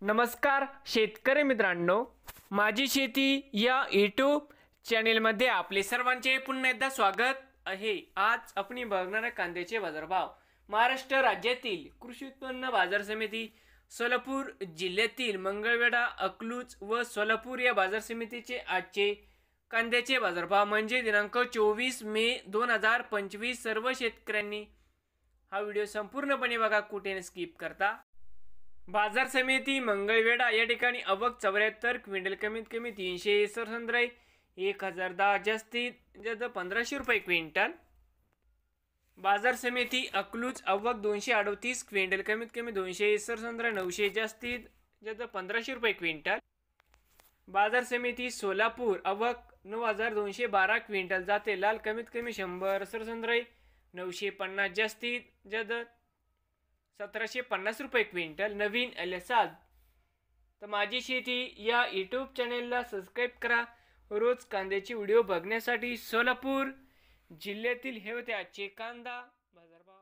नमस्कार शेतकरी मित्रांनो, माझी शेती या यूट्यूब चॅनेलमध्ये आपले सर्वांचे पुन्हा एकदा स्वागत आहे। आज आपण बघणार आहे कांद्याचे बाजारभाव। महाराष्ट्र राज्यातील कृषी उत्पन्न बाजार समिती सोलापूर जिल्ह्यातील मंगळवेढा, अकलूज व सोलापूर या बाजार समितीचे आजचे कांद्याचे बाजारभाव म्हणजे दिनांक 24 मे 2025। सर्व शेतकऱ्यांनी हा व्हिडिओ संपूर्णपणे बघा, कुठे स्किप करता। बाजार समिती मंगळवेढा या ठिकाणी आवक 74 क्विंटल, कमीत कमी 300 1010 जास्तीत जास्त 1500 रुपये क्विंटल। बाजार समिती अकलूज आवक 238 क्विंटल, कमीत कमी 200 900 जास्तीत जास्त 1500 रुपये क्विंटल। बाजार समिती सोलापूर आवक 9212 क्विंटल, जाते लाल कमीत कमी 100 950 जास्तीत जास्त 1750 रुपये क्विंटल। नवीन आल्यासाल तर माझी शेती या यूट्यूब चॅनेलला सबस्क्राईब करा। रोज कांद्याची व्हिडिओ बघण्यासाठी सोलापूर जिल्ह्यातील हे होते आजचे कांदा बाजारभाव।